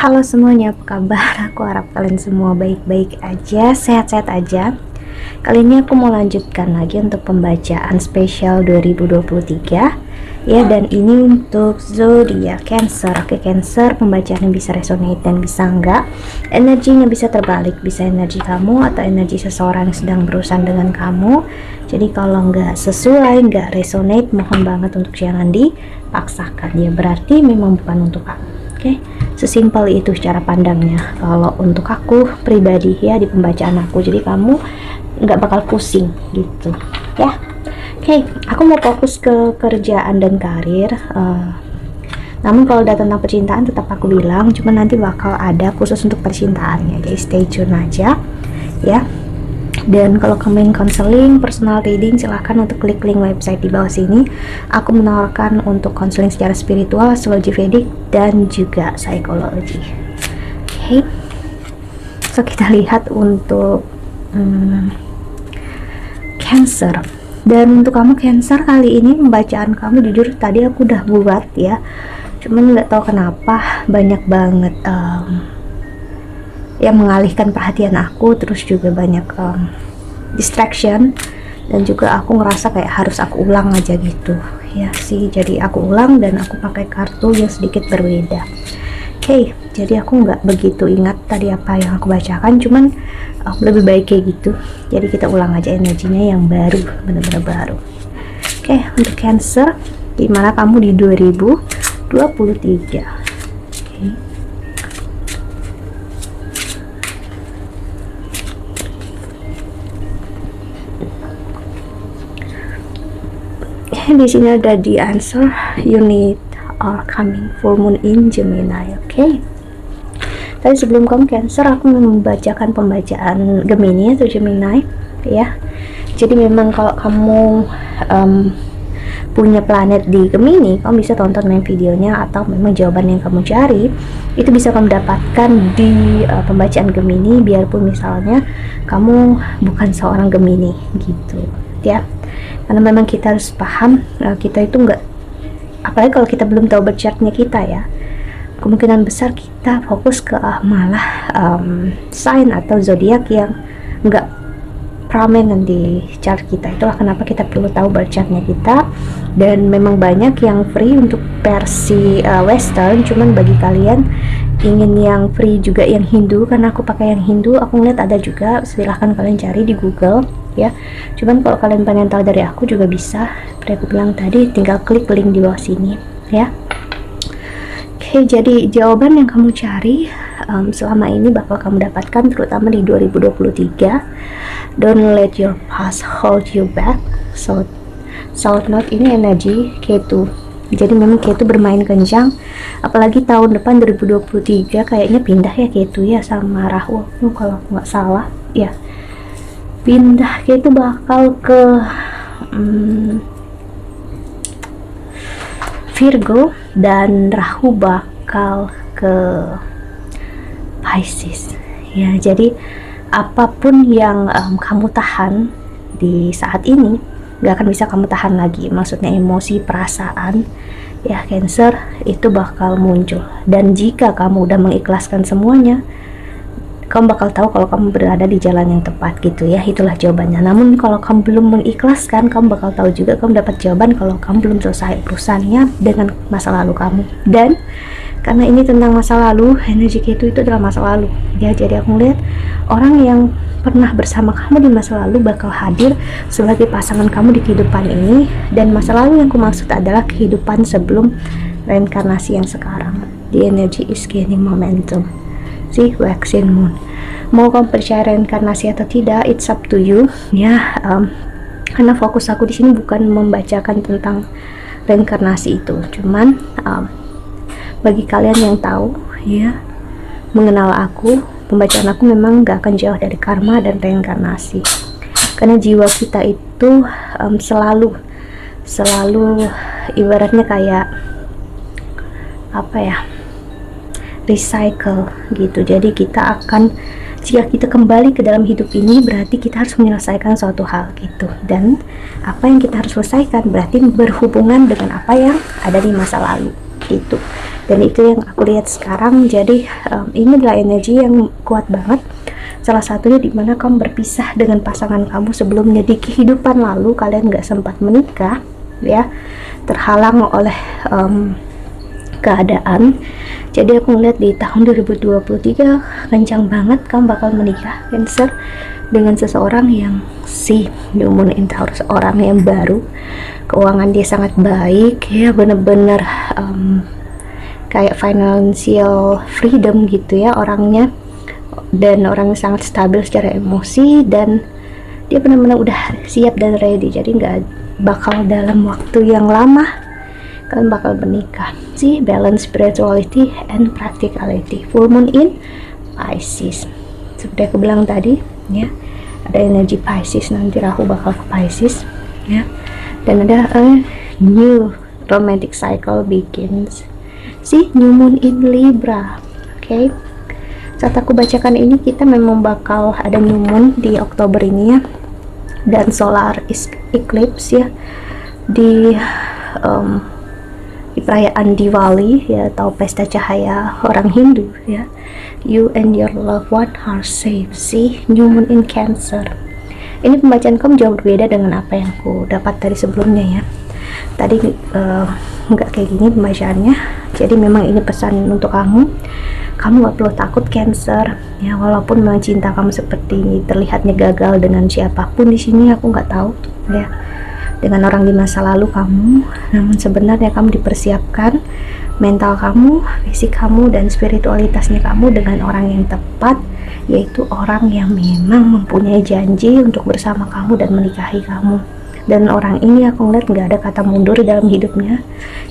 Halo semuanya, apa kabar? Aku harap kalian semua baik-baik aja, sehat-sehat aja. Kali ini aku mau lanjutkan lagi untuk pembacaan spesial 2023 ya, dan ini untuk zodiak Cancer. Oke, Cancer, pembacaannya bisa resonate dan bisa enggak. Energinya bisa terbalik, bisa energi kamu atau energi seseorang yang sedang berurusan dengan kamu. Jadi kalau enggak sesuai, enggak resonate, mohon banget untuk jangan dipaksakan ya, berarti memang bukan untuk kamu. Oke, sesimpel itu cara pandangnya kalau untuk aku pribadi ya, di pembacaan aku. Jadi kamu nggak bakal pusing gitu ya. Oke, aku mau fokus ke kerjaan dan karir. Namun kalau udah tentang percintaan tetap aku bilang, cuma nanti bakal ada khusus untuk percintaannya, jadi stay tune aja ya. Dan kalau kalian konseling, personal reading, silahkan untuk klik link website di bawah sini. Aku menawarkan untuk konseling secara spiritual, astrologi Vedic, dan juga psikologi. Oke, so kita lihat untuk Cancer. Dan untuk kamu Cancer, kali ini pembacaan kamu jujur tadi aku udah buat ya, cuman nggak tahu kenapa banyak banget yang mengalihkan perhatian aku, terus juga banyak distraction, dan juga aku ngerasa kayak harus aku ulang aja gitu ya sih. Jadi aku ulang dan aku pakai kartu yang sedikit berbeda. Oke, jadi aku nggak begitu ingat tadi apa yang aku bacakan, cuman lebih baik kayak gitu. Jadi kita ulang aja energinya yang baru, bener-bener baru. Oke, untuk Cancer, gimana kamu di 2023? Oke. Di sini ada the answer you need are coming full moon in Gemini. Oke. Tadi sebelum kamu Cancer, aku membacakan pembacaan Gemini atau Gemini ya. Jadi memang kalau kamu punya planet di Gemini, kamu bisa tonton main videonya, atau memang jawaban yang kamu cari itu bisa kamu dapatkan di pembacaan Gemini, biarpun misalnya kamu bukan seorang Gemini gitu ya. Karena memang kita harus paham, kita itu enggak, apalagi kalau kita belum tahu birth chartnya kita ya, kemungkinan besar kita fokus ke malah sign atau zodiak yang enggak prominent di chart kita. Itulah kenapa kita perlu tahu birth chartnya kita. Dan memang banyak yang free untuk versi western, cuman bagi kalian ingin yang free juga yang Hindu, karena aku pakai yang Hindu, aku ngeliat ada juga, silahkan kalian cari di Google ya. Cuman kalau kalian pengen tahu dari aku juga bisa, seperti aku bilang tadi, tinggal klik link di bawah sini ya. Oke, jadi jawaban yang kamu cari selama ini bakal kamu dapatkan, terutama di 2023. Don't let your past hold you back. So South Node ini energi Ketu, jadi memang Ketu bermain kencang, apalagi tahun depan 2023 kayaknya pindah ya Ketu ya sama Rahu, kalau nggak salah ya, pindah Ketu bakal ke Virgo, dan Rahu bakal ke Pisces ya. Jadi apapun yang kamu tahan di saat ini gak akan bisa kamu tahan lagi, maksudnya emosi, perasaan ya Cancer, itu bakal muncul. Dan jika kamu udah mengikhlaskan semuanya, kamu bakal tahu kalau kamu berada di jalan yang tepat gitu ya. Itulah jawabannya. Namun kalau kamu belum mengikhlaskan, kamu bakal tahu juga, kamu dapat jawaban kalau kamu belum selesai urusannya dengan masa lalu kamu. Dan karena ini tentang masa lalu, energi itu adalah masa lalu ya. Jadi aku ngeliat orang yang pernah bersama kamu di masa lalu bakal hadir sebagai pasangan kamu di kehidupan ini. Dan masa lalu yang aku maksud adalah kehidupan sebelum reinkarnasi yang sekarang. The energy is gaining momentum. Si waxing moon, mau kamu percaya reinkarnasi atau tidak, it's up to you ya. Karena fokus aku di sini bukan membacakan tentang reinkarnasi itu, cuman bagi kalian yang tahu ya, mengenal aku, pembacaan aku memang gak akan jauh dari karma dan reinkarnasi. Karena jiwa kita itu selalu ibaratnya kayak apa ya, recycle gitu. Jadi kita akan, jika kita kembali ke dalam hidup ini, berarti kita harus menyelesaikan suatu hal gitu. Dan apa yang kita harus selesaikan berarti berhubungan dengan apa yang ada di masa lalu gitu. Dan itu yang aku lihat sekarang. Jadi ini adalah energi yang kuat banget. Salah satunya dimana kamu berpisah dengan pasangan kamu sebelumnya. Di kehidupan lalu kalian gak sempat menikah ya, terhalang oleh keadaan. Jadi aku ngeliat di tahun 2023 kencang banget kamu bakal menikah Cancer dengan seseorang yang New Moon in Taurus, orang yang baru. Keuangan dia sangat baik ya, bener-bener kayak financial freedom gitu ya orangnya, dan orang yang sangat stabil secara emosi, dan dia benar-benar udah siap dan ready. Jadi nggak bakal dalam waktu yang lama kalian bakal menikah sih. Balance spirituality and practicality. Full moon in Pisces, seperti aku bilang tadi ya, ada energi Pisces, nanti Rahu bakal ke Pisces ya, dan ada new romantic cycle begins. New moon in Libra. Oke, saat aku bacakan ini kita memang bakal ada new moon di Oktober ini ya, dan solar eclipse ya di perayaan Diwali ya, atau pesta cahaya orang Hindu ya. You and your loved one are safe. New moon in Cancer. Ini pembacaan kamu jauh berbeda dengan apa yang aku dapat dari sebelumnya ya. Tadi nggak kayak gini pembacaannya. Jadi memang ini pesan untuk kamu. Kamu gak perlu takut Cancer ya, walaupun memang cinta kamu seperti ini terlihatnya gagal dengan siapapun di sini, aku nggak tahu ya, dengan orang di masa lalu kamu, namun sebenarnya kamu dipersiapkan mental kamu, fisik kamu, dan spiritualitasnya kamu dengan orang yang tepat, yaitu orang yang memang mempunyai janji untuk bersama kamu dan menikahi kamu. Dan orang ini aku ngeliat nggak ada kata mundur dalam hidupnya.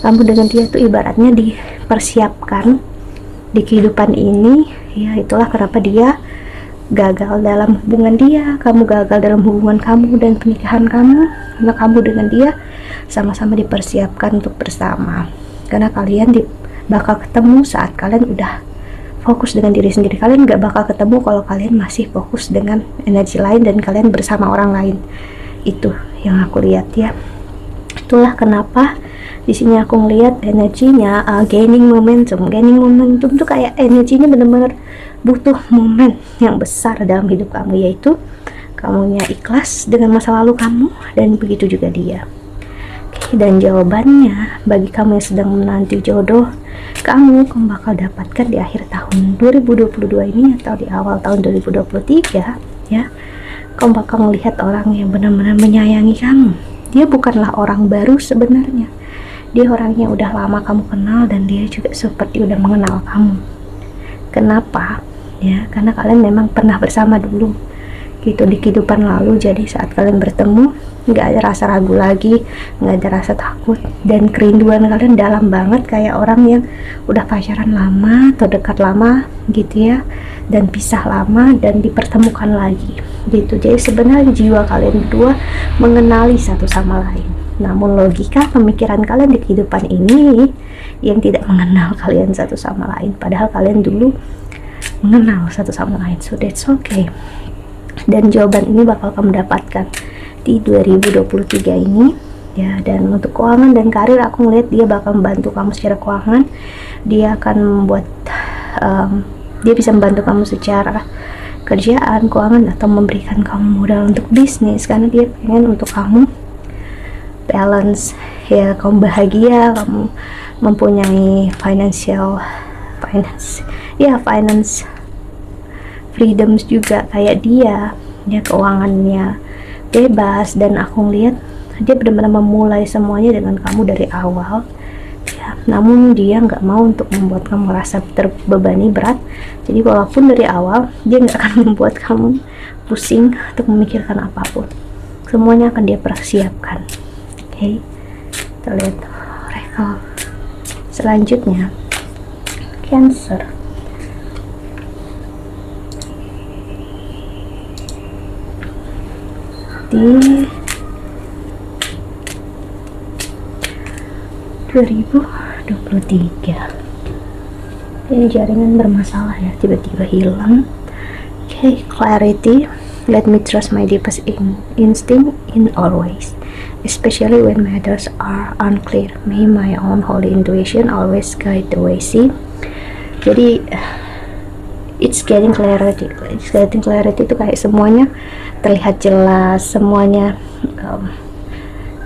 Kamu dengan dia tuh ibaratnya dipersiapkan di kehidupan ini ya. Itulah kenapa dia gagal dalam hubungan dia, kamu gagal dalam hubungan kamu dan pernikahan kamu, karena kamu dengan dia sama-sama dipersiapkan untuk bersama. Karena kalian bakal ketemu saat kalian udah fokus dengan diri sendiri. Kalian gak bakal ketemu kalau kalian masih fokus dengan energi lain dan kalian bersama orang lain. Itu yang aku lihat ya. Itulah kenapa di sini aku ngelihat energinya gaining momentum. Gaining momentum tuh kayak energinya bener-bener butuh momen yang besar dalam hidup kamu, yaitu kamunya ikhlas dengan masa lalu kamu, dan begitu juga dia. Oke, dan jawabannya bagi kamu yang sedang menanti jodoh kamu bakal dapatkan di akhir tahun 2022 ini atau di awal tahun 2023 ya. Kamu bakal melihat orang yang benar-benar menyayangi kamu. Dia bukanlah orang baru sebenarnya, dia orang yang udah lama kamu kenal, dan dia juga seperti udah mengenal kamu. Kenapa? Ya, karena kalian memang pernah bersama dulu gitu di kehidupan lalu. Jadi saat kalian bertemu nggak ada rasa ragu lagi, nggak ada rasa takut, dan kerinduan kalian dalam banget kayak orang yang udah pacaran lama atau dekat lama gitu ya, dan pisah lama dan dipertemukan lagi gitu. Jadi sebenarnya jiwa kalian berdua mengenali satu sama lain, namun logika pemikiran kalian di kehidupan ini yang tidak mengenal kalian satu sama lain, padahal kalian dulu mengenal satu sama lain. So that's okay. Dan jawaban ini bakal kamu dapatkan di 2023 ini ya. Dan untuk keuangan dan karir, aku ngeliat dia bakal membantu kamu secara keuangan. Dia akan membuat dia bisa membantu kamu secara kerjaan, keuangan, atau memberikan kamu modal untuk bisnis, karena dia pengen untuk kamu balance ya, kamu bahagia, kamu mempunyai finance freedoms juga kayak dia keuangannya bebas. Dan aku lihat dia benar-benar memulai semuanya dengan kamu dari awal ya, namun dia nggak mau untuk membuat kamu merasa terbebani berat. Jadi walaupun dari awal dia nggak akan membuat kamu pusing untuk memikirkan apapun, semuanya akan dia persiapkan. Oke, kita lihat oracle selanjutnya. Cancer. Di 2023 ini jaringan bermasalah ya, tiba-tiba hilang. Clarity. Let me trust my deepest instinct in always. especially when matters are unclear. May my own holy intuition always guide the way. See, jadi it's getting clarity itu kayak semuanya terlihat jelas, semuanya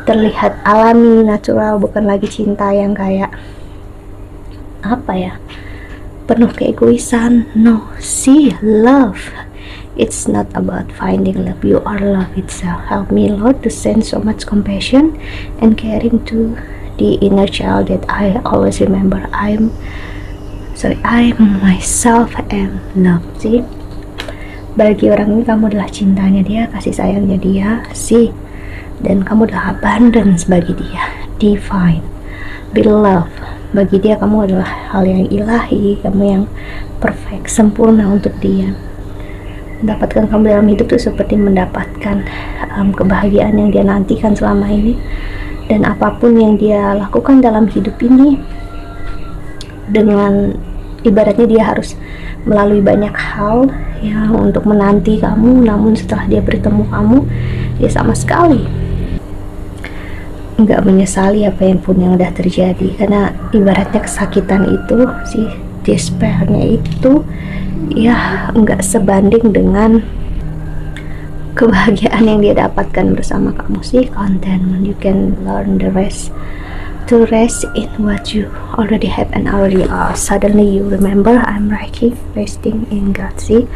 terlihat alami, natural, bukan lagi cinta yang kayak apa ya, penuh keegoisan. No, see, love, it's not about finding love, you are love itself. Help me, Lord, to send so much compassion and caring to the inner child that I always remember I myself am love. See, bagi orang ini kamu adalah cintanya dia, kasih sayangnya dia. See, dan kamu adalah abundance bagi dia, divine, beloved. Bagi dia kamu adalah hal yang ilahi, kamu yang perfect, sempurna untuk dia. Mendapatkan kamu dalam hidup itu seperti mendapatkan kebahagiaan yang dia nantikan selama ini. Dan apapun yang dia lakukan dalam hidup ini, dengan ibaratnya dia harus melalui banyak hal ya untuk menanti kamu, namun setelah dia bertemu kamu, dia sama sekali nggak menyesali apa yang pun yang udah terjadi, karena ibaratnya kesakitan itu, si despairnya itu ya nggak sebanding dengan kebahagiaan yang dia dapatkan bersama kamu. Sih, contentment, you can learn the rest, to rest in what you already have and already are. Suddenly you remember I'm resting in God. See,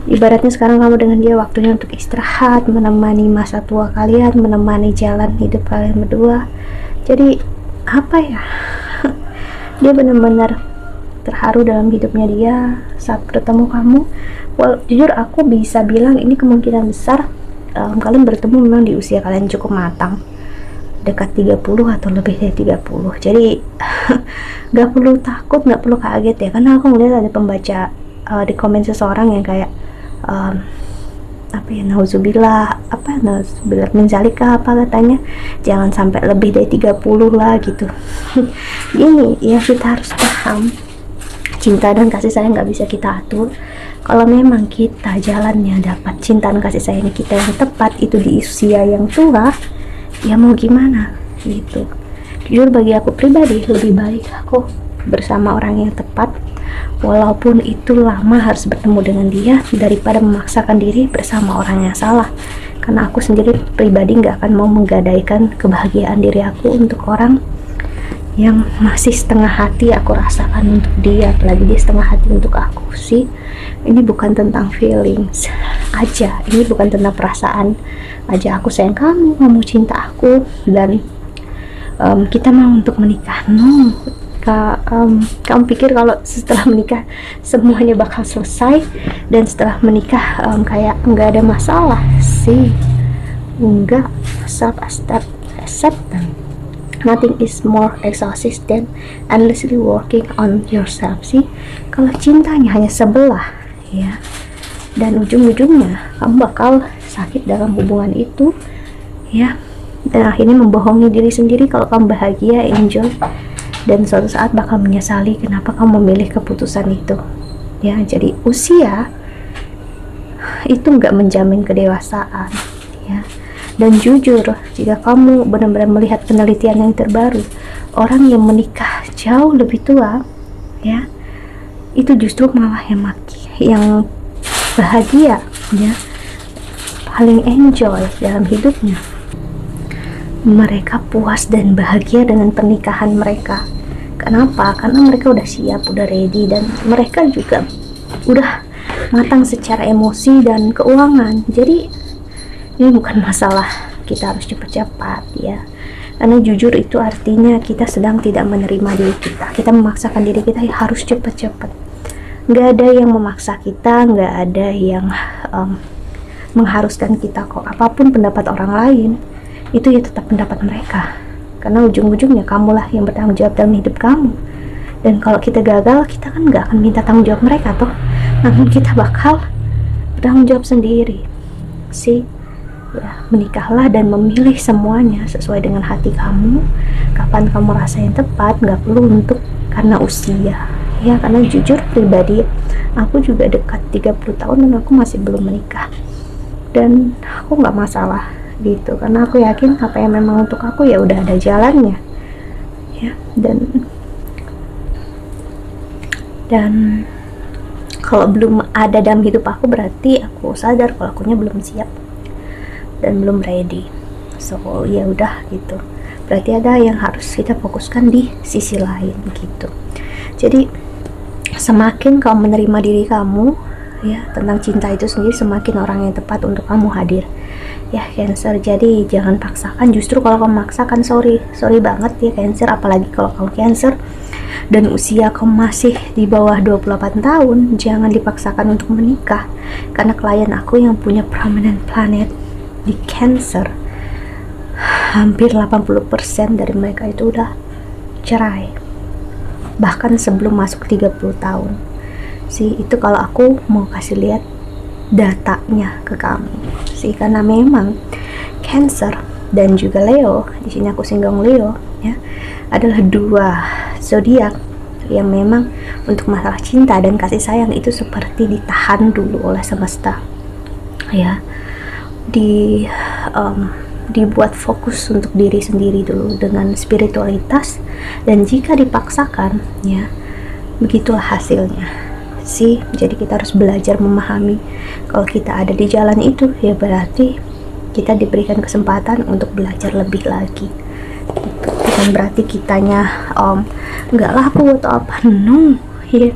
ibaratnya sekarang kamu dengan dia waktunya untuk istirahat, menemani masa tua kalian, menemani jalan hidup kalian berdua. Jadi apa ya, dia benar-benar terharu dalam hidupnya dia saat bertemu kamu. Well, jujur aku bisa bilang ini kemungkinan besar kalian bertemu memang di usia kalian cukup matang, dekat 30 atau lebih dari 30. Jadi gak perlu takut, gak perlu kaget ya, karena aku ngeliat ada pembaca di komen seseorang yang kayak nauzubillah min zalika, apa katanya, jangan sampai lebih dari 30 lah gitu. Ini ya, kita harus paham, cinta dan kasih sayang gak bisa kita atur. Kalau memang kita jalannya dapat cinta dan kasih sayang kita yang tepat itu di usia yang tua, ya mau gimana gitu. Jujur bagi aku pribadi, lebih baik aku bersama orang yang tepat, walaupun itu lama harus bertemu dengan dia, daripada memaksakan diri bersama orang yang salah. Karena aku sendiri pribadi gak akan mau menggadaikan kebahagiaan diri aku untuk orang yang masih setengah hati aku rasakan untuk dia, apalagi dia setengah hati untuk aku. Sih, ini bukan tentang feelings aja, ini bukan tentang perasaan aja, aku sayang kamu, kamu cinta aku, dan kita mau untuk menikah. No, kamu pikir kalau setelah menikah semuanya bakal selesai, dan setelah menikah kayak nggak ada masalah? Sih, enggak. Self acceptance, nothing is more exhausting than endlessly working on yourself. Sih, kalau cintanya hanya sebelah ya, dan ujung-ujungnya kamu bakal sakit dalam hubungan itu ya, dan akhirnya membohongi diri sendiri kalau kamu bahagia, enjoy, dan suatu saat bakal menyesali kenapa kamu memilih keputusan itu ya. Jadi usia itu nggak menjamin kedewasaan ya. Dan jujur, jika kamu benar-benar melihat penelitian yang terbaru, orang yang menikah jauh lebih tua ya, itu justru malah yang bahagia ya, paling enjoy dalam hidupnya. Mereka puas dan bahagia dengan pernikahan mereka. Kenapa? Karena mereka udah siap, udah ready, dan mereka juga udah matang secara emosi dan keuangan. Jadi ini bukan masalah kita harus cepat-cepat ya, karena jujur itu artinya kita sedang tidak menerima diri kita. Kita memaksakan diri kita harus cepat-cepat. Nggak ada yang memaksa kita, nggak ada yang mengharuskan kita kok. Apapun pendapat orang lain, itu ya tetap pendapat mereka, karena ujung-ujungnya kamulah yang bertanggung jawab dalam hidup kamu. Dan kalau kita gagal, kita kan nggak akan minta tanggung jawab mereka toh, namun kita bakal bertanggung jawab sendiri. Sih ya, menikahlah dan memilih semuanya sesuai dengan hati kamu, kapan kamu rasa yang tepat. Nggak perlu untuk karena usia ya, karena jujur pribadi aku juga dekat 30 tahun dan aku masih belum menikah, dan aku nggak masalah gitu, karena aku yakin apa yang memang untuk aku ya udah ada jalannya ya. Dan kalau belum ada dalam hidup aku, berarti aku sadar kalau akunya belum siap dan belum ready. So ya udah gitu, berarti ada yang harus kita fokuskan di sisi lain gitu. Jadi semakin kamu menerima diri kamu ya tentang cinta itu sendiri, semakin orang yang tepat untuk kamu hadir ya, Cancer. Jadi jangan paksakan, justru kalau kamu maksakan, sorry banget ya Cancer, apalagi kalau kamu Cancer dan usia kamu masih di bawah 28 tahun, jangan dipaksakan untuk menikah. Karena klien aku yang punya prominent planet di Cancer, hampir 80% dari mereka itu udah cerai, bahkan sebelum masuk 30 tahun sih. Itu kalau aku mau kasih lihat datanya ke kamu sih, karena memang Cancer dan juga Leo, di sini aku singgung Leo ya, adalah dua zodiak yang memang untuk masalah cinta dan kasih sayang itu seperti ditahan dulu oleh semesta ya, dibuat fokus untuk diri sendiri dulu dengan spiritualitas, dan jika dipaksakan ya begitulah hasilnya sih. Jadi kita harus belajar memahami kalau kita ada di jalan itu ya berarti kita diberikan kesempatan untuk belajar lebih lagi. Bukan berarti kitanya enggak laku atau apa, no ya,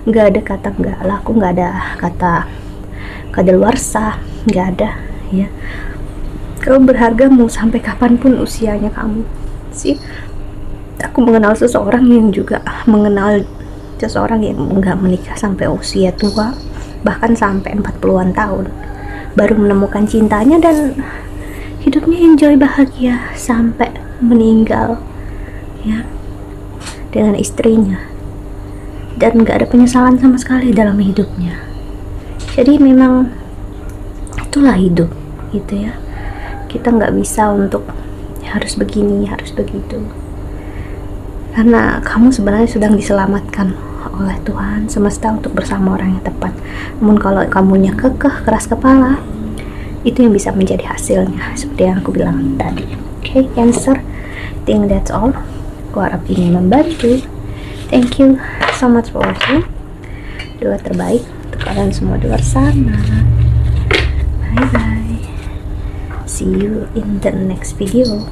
nggak ada kata enggak laku, nggak ada kata kadaluarsa, nggak ada ya. Kamu berharga mau sampai kapanpun usianya kamu sih. Aku mengenal seseorang yang juga mengenal seseorang yang nggak menikah sampai usia tua, bahkan sampai 40-an tahun baru menemukan cintanya dan hidupnya enjoy bahagia sampai meninggal ya dengan istrinya, dan nggak ada penyesalan sama sekali dalam hidupnya. Jadi memang itulah hidup gitu ya. Kita nggak bisa untuk harus begini harus begitu, karena kamu sebenarnya sedang diselamatkan oleh Tuhan semesta untuk bersama orang yang tepat. Namun kalau kamunya kekeh, keras kepala, itu yang bisa menjadi hasilnya seperti yang aku bilang tadi. Okay, Cancer, I think that's all. Aku harap ini membantu. Thank you so much for watching. Doa terbaik untuk kalian semua di luar sana. Bye bye, see you in the next video.